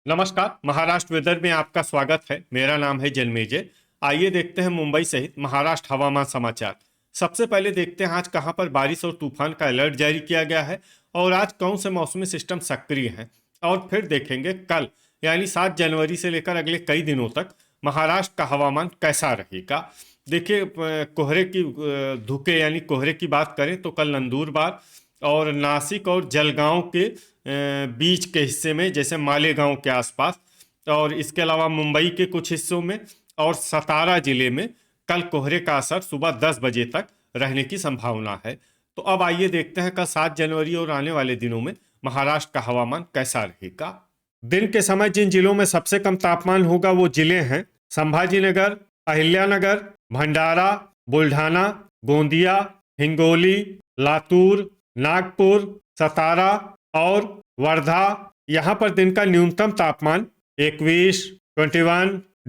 नमस्कार। महाराष्ट्र वेदर में आपका स्वागत है। मेरा नाम है जन्मेजय। आइए देखते हैं मुंबई सहित महाराष्ट्र हवामान समाचार। सबसे पहले देखते हैं आज कहां पर बारिश और तूफान का अलर्ट जारी किया गया है और आज कौन से मौसमी सिस्टम सक्रिय हैं। और फिर देखेंगे कल यानी 7 जनवरी से लेकर अगले कई दिनों तक महाराष्ट्र का हवामान कैसा रहेगा। देखिए, कोहरे की धुके यानी कोहरे की बात करें तो कल नंदुरबार और नासिक और जलगांव के बीच के हिस्से में, जैसे मालेगांव के आसपास, और इसके अलावा मुंबई के कुछ हिस्सों में और सतारा जिले में कल कोहरे का असर सुबह 10 बजे तक रहने की संभावना है। तो अब आइए देखते हैं कल 7 जनवरी और आने वाले दिनों में महाराष्ट्र का हवामान कैसा रहेगा। दिन के समय जिन जिलों में सबसे कम तापमान होगा वो जिले हैं संभाजीनगर, अहिल्यानगर, भंडारा, बुल्ढाना, गोंदिया, हिंगोली, लातूर, नागपुर, सतारा और वर्धा। यहाँ पर दिन का न्यूनतम तापमान 21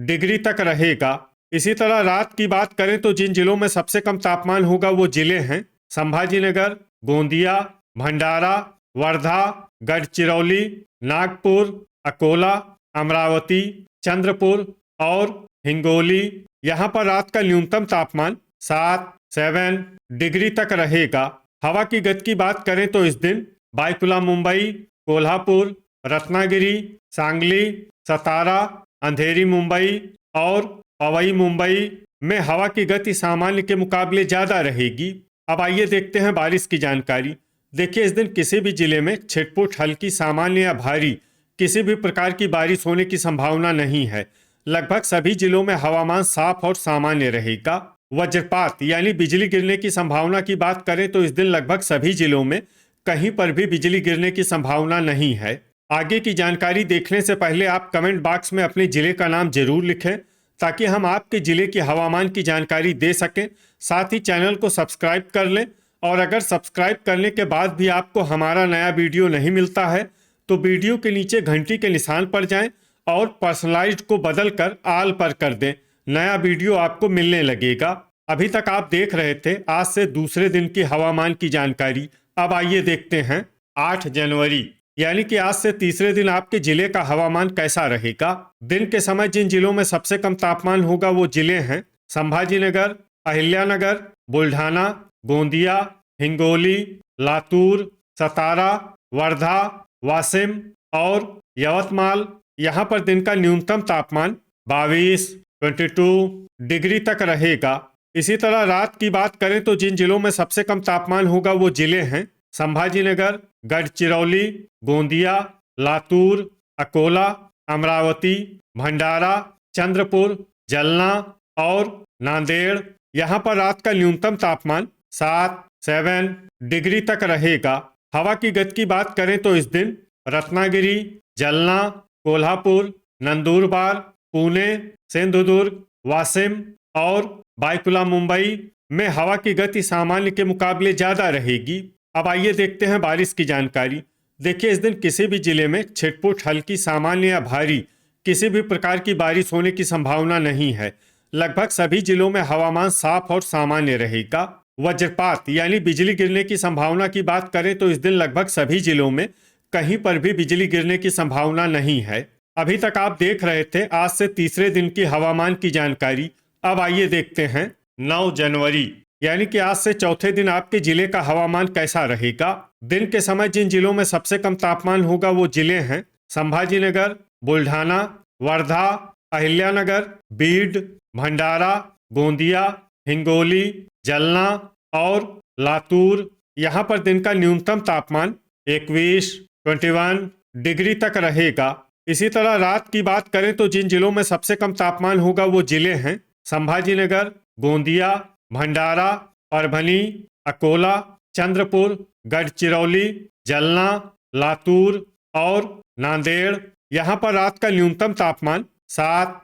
डिग्री तक रहेगा। इसी तरह रात की बात करें तो जिन जिलों में सबसे कम तापमान होगा वो जिले हैं संभाजीनगर, गोंदिया, भंडारा, वर्धा, गढ़चिरौली, नागपुर, अकोला, अमरावती, चंद्रपुर और हिंगोली। यहाँ पर रात का न्यूनतम तापमान 7 डिग्री तक रहेगा। हवा की गति की बात करें तो इस दिन बायकुला मुंबई, कोल्हापुर, रत्नागिरी, सांगली, सतारा, अंधेरी मुंबई और पवई मुंबई में हवा की गति सामान्य के मुकाबले ज़्यादा रहेगी। अब आइए देखते हैं बारिश की जानकारी। देखिए, इस दिन किसी भी जिले में छिटपुट, हल्की, सामान्य या भारी किसी भी प्रकार की बारिश होने की संभावना नहीं है। लगभग सभी जिलों में हवामान साफ और सामान्य रहेगा। वज्रपात यानी बिजली गिरने की संभावना की बात करें तो इस दिन लगभग सभी जिलों में कहीं पर भी बिजली गिरने की संभावना नहीं है। आगे की जानकारी देखने से पहले आप कमेंट बॉक्स में अपने जिले का नाम जरूर लिखें ताकि हम आपके जिले की हवामान की जानकारी दे सकें। साथ ही चैनल को सब्सक्राइब कर लें और अगर सब्सक्राइब करने के बाद भी आपको हमारा नया वीडियो नहीं मिलता है तो वीडियो के नीचे घंटी के निशान पर जाएं और पर्सनलाइज्ड को बदल कर आल पर कर दें। नया वीडियो आपको मिलने लगेगा। अभी तक आप देख रहे थे आज से दूसरे दिन की हवामान की जानकारी। अब आइए देखते हैं 8 जनवरी यानी कि आज से तीसरे दिन आपके जिले का हवामान कैसा रहेगा। दिन के समय जिन जिलों में सबसे कम तापमान होगा वो जिले हैं संभाजीनगर, अहिल्यानगर, बुल्ढाना, गोंदिया, हिंगोली, लातूर, सतारा, वर्धा, वाशिम और यवतमाल। यहाँ पर दिन का न्यूनतम तापमान 22 डिग्री तक रहेगा। इसी तरह रात की बात करें तो जिन जिलों में सबसे कम तापमान होगा वो जिले हैं संभाजीनगर, गढ़चिरौली, गोंदिया, लातूर, अकोला, अमरावती, भंडारा, चंद्रपुर, जलना और नांदेड़। यहाँ पर रात का न्यूनतम तापमान 7 डिग्री तक रहेगा। हवा की गति की बात करें तो इस दिन रत्नागिरी, जलना, कोल्हापुर, नंदुरबार, पुणे, सिंधुदुर्ग, वाशिम और बायकुला मुंबई में हवा की गति सामान्य के मुकाबले ज़्यादा रहेगी। अब आइए देखते हैं बारिश की जानकारी। देखिए, इस दिन किसी भी जिले में छिटपुट, हल्की, सामान्य या भारी किसी भी प्रकार की बारिश होने की संभावना नहीं है। लगभग सभी जिलों में हवामान साफ और सामान्य रहेगा। वज्रपात यानी बिजली गिरने की संभावना की बात करें तो इस दिन लगभग सभी जिलों में कहीं पर भी बिजली गिरने की संभावना नहीं है। अभी तक आप देख रहे थे आज से तीसरे दिन की हवामान की जानकारी। अब आइए देखते हैं 9 जनवरी यानी कि आज से चौथे दिन आपके जिले का हवामान कैसा रहेगा। दिन के समय जिन जिलों में सबसे कम तापमान होगा वो जिले हैं संभाजीनगर, बुल्ढाना, वर्धा, अहिल्यानगर, बीड, भंडारा, गोंदिया, हिंगोली, जलना और लातूर। यहाँ पर दिन का न्यूनतम तापमान 21 डिग्री तक रहेगा। इसी तरह रात की बात करें तो जिन जिलों में सबसे कम तापमान होगा वो जिले हैं संभाजीनगर, गोंदिया, भंडारा, परभनी, अकोला, चंद्रपुर, गढ़चिरौली, जलना, लातूर और नांदेड़। यहाँ पर रात का न्यूनतम तापमान 7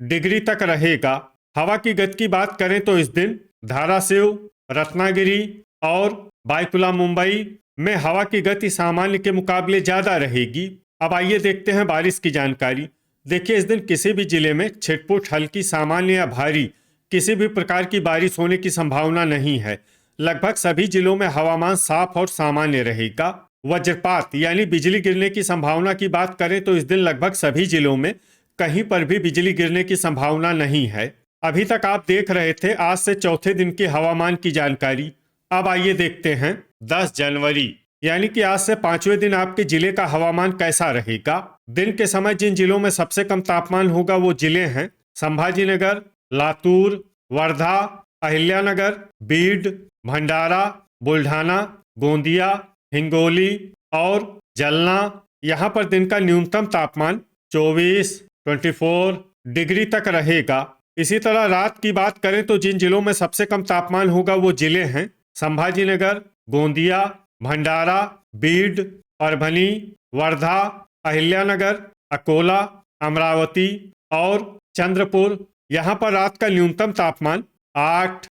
डिग्री तक रहेगा। हवा की गति की बात करें तो इस दिन धाराशिव, रत्नागिरी और बायकुला मुंबई में हवा की गति सामान्य के मुकाबले ज़्यादा रहेगी। अब आइए देखते हैं बारिश की जानकारी। देखिए, इस दिन किसी भी जिले में छिटपुट, हल्की, सामान्य या भारी किसी भी प्रकार की बारिश होने की संभावना नहीं है। लगभग सभी जिलों में हवामान साफ और सामान्य रहेगा। वज्रपात यानी बिजली गिरने की संभावना की बात करें तो इस दिन लगभग सभी जिलों में कहीं पर भी बिजली गिरने की संभावना नहीं है। अभी तक आप देख रहे थे आज से चौथे दिन के हवामान की जानकारी। अब आइए देखते हैं 10 जनवरी यानी कि आज से पांचवें दिन आपके जिले का हवामान कैसा रहेगा। दिन के समय जिन जिलों में सबसे कम तापमान होगा वो जिले हैं संभाजीनगर, लातूर, वर्धा, अहिल्यानगर, बीड, भंडारा, बुल्ढाना, गोंदिया, हिंगोली और जलना। यहाँ पर दिन का न्यूनतम तापमान 24 डिग्री तक रहेगा। इसी तरह रात की बात करें तो जिन जिलों में सबसे कम तापमान होगा वो जिले हैं संभाजीनगर, गोंदिया, भंडारा, बीड, परभनी, वर्धा, अहिल्यानगर, अकोला, अमरावती और चंद्रपुर। यहाँ पर रात का न्यूनतम तापमान 8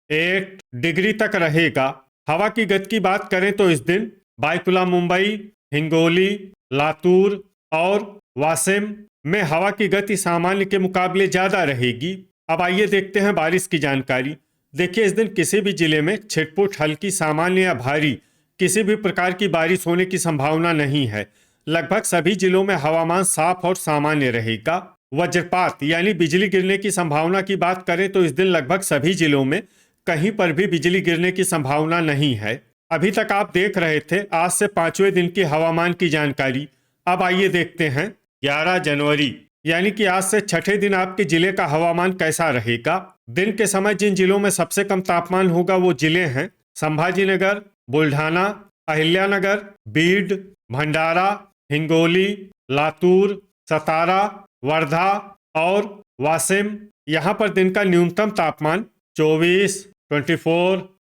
डिग्री तक रहेगा। हवा की गति की बात करें तो इस दिन बायकुला मुंबई, हिंगोली, लातूर और वासिम में हवा की गति सामान्य के मुकाबले ज्यादा रहेगी। अब आइए देखते हैं बारिश की जानकारी। देखिए इस दिन किसी भी जिले में छिटपुट हल्की सामान्य या भारी किसी भी प्रकार की बारिश होने की संभावना नहीं है। लगभग सभी जिलों में हवामान साफ और सामान्य रहेगा। वज्रपात यानी बिजली गिरने की संभावना की बात करें तो इस दिन लगभग सभी जिलों में कहीं पर भी बिजली गिरने की संभावना नहीं है। अभी तक आप देख रहे थे आज से पांचवें दिन की हवामान की जानकारी। अब आइए देखते हैं 11 जनवरी यानी कि आज से छठे दिन आपके जिले का हवामान कैसा रहेगा। दिन के समय जिन जिलों में सबसे कम तापमान होगा वो जिले हैं संभाजीनगर, बुल्ढाना, अहिल्यानगर, बीड, भंडारा, हिंगोली, लातूर, सतारा, वर्धा और वासिम। यहाँ पर दिन का न्यूनतम तापमान 24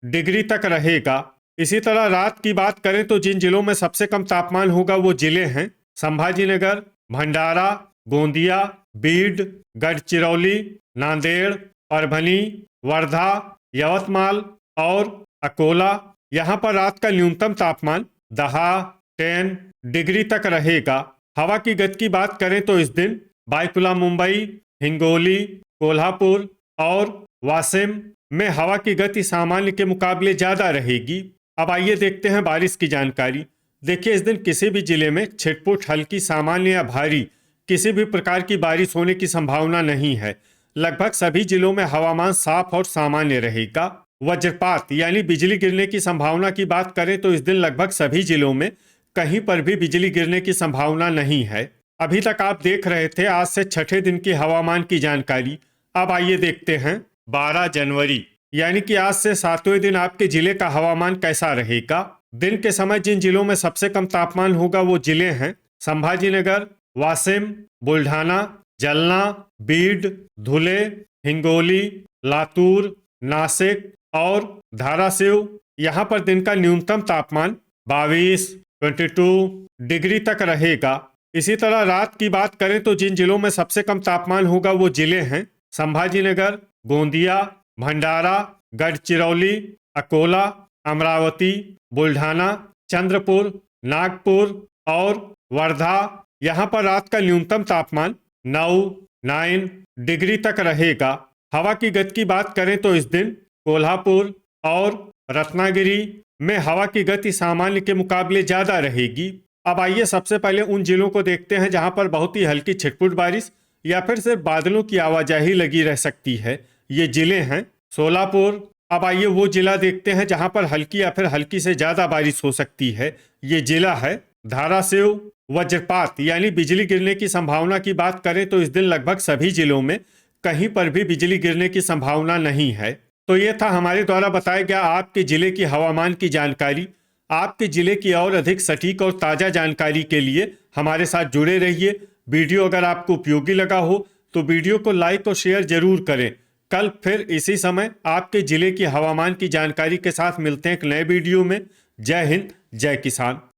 डिग्री तक रहेगा। इसी तरह रात की बात करें तो जिन जिलों में सबसे कम तापमान होगा वो जिले हैं संभाजीनगर, भंडारा, गोंदिया, बीड, गढ़चिरौली, नांदेड़, परभनी, वर्धा, यवतमाल और अकोला। यहाँ पर रात का न्यूनतम तापमान 10 डिग्री तक रहेगा। हवा की गति की बात करें तो इस दिन बायकुला मुंबई, हिंगोली, कोल्हापुर और वासिम में हवा की गति सामान्य के मुकाबले ज्यादा रहेगी। अब आइए देखते हैं बारिश की जानकारी। देखिए इस दिन किसी भी जिले में छिटपुट हल्की सामान्य या भारी किसी भी प्रकार की बारिश होने की संभावना नहीं है। लगभग सभी जिलों में हवामान साफ और सामान्य रहेगा। वज्रपात यानी बिजली गिरने की संभावना की बात करें तो इस दिन लगभग सभी जिलों में कहीं पर भी बिजली गिरने की संभावना नहीं है। अभी तक आप देख रहे थे आज से छठे दिन की हवामान की जानकारी। अब आइए देखते हैं 12 जनवरी यानी कि आज से सातवें दिन आपके जिले का हवामान कैसा रहेगा। दिन के समय जिन जिलों में सबसे कम तापमान होगा वो जिले हैं संभाजीनगर, वासिम, बुल्ढाना, जलना, बीड, धुले, हिंगोली, लातूर, नासिक और धाराशिव। यहाँ पर दिन का न्यूनतम तापमान 22 डिग्री तक रहेगा। इसी तरह रात की बात करें तो जिन जिलों में सबसे कम तापमान होगा वो जिले हैं संभाजीनगर, गोंदिया, भंडारा, गढ़चिरौली, अकोला, अमरावती, बुल्ढाना, चंद्रपुर, नागपुर और वर्धा। यहाँ पर रात का न्यूनतम तापमान 9 डिग्री तक रहेगा। हवा की गति की बात करें तो इस दिन कोल्हापुर और रत्नागिरी में हवा की गति सामान्य के मुकाबले ज्यादा रहेगी। अब आइए सबसे पहले उन जिलों को देखते हैं जहां पर बहुत ही हल्की छिटपुट बारिश या फिर सिर्फ बादलों की आवाजाही लगी रह सकती है। ये जिले हैं सोलापुर। अब आइए वो जिला देखते हैं जहां पर हल्की या फिर हल्की से ज्यादा बारिश हो सकती है। ये जिला है धाराशिव। वज्रपात यानी बिजली गिरने की संभावना की बात करें तो इस दिन लगभग सभी जिलों में कहीं पर भी बिजली गिरने की संभावना नहीं है। तो ये था हमारे द्वारा बताया गया आपके जिले की हवामान की जानकारी। आपके जिले की और अधिक सटीक और ताज़ा जानकारी के लिए हमारे साथ जुड़े रहिए। वीडियो अगर आपको उपयोगी लगा हो तो वीडियो को लाइक और शेयर जरूर करें। कल फिर इसी समय आपके जिले की हवामान की जानकारी के साथ मिलते हैं एक नए वीडियो में। जय हिंद, जय किसान।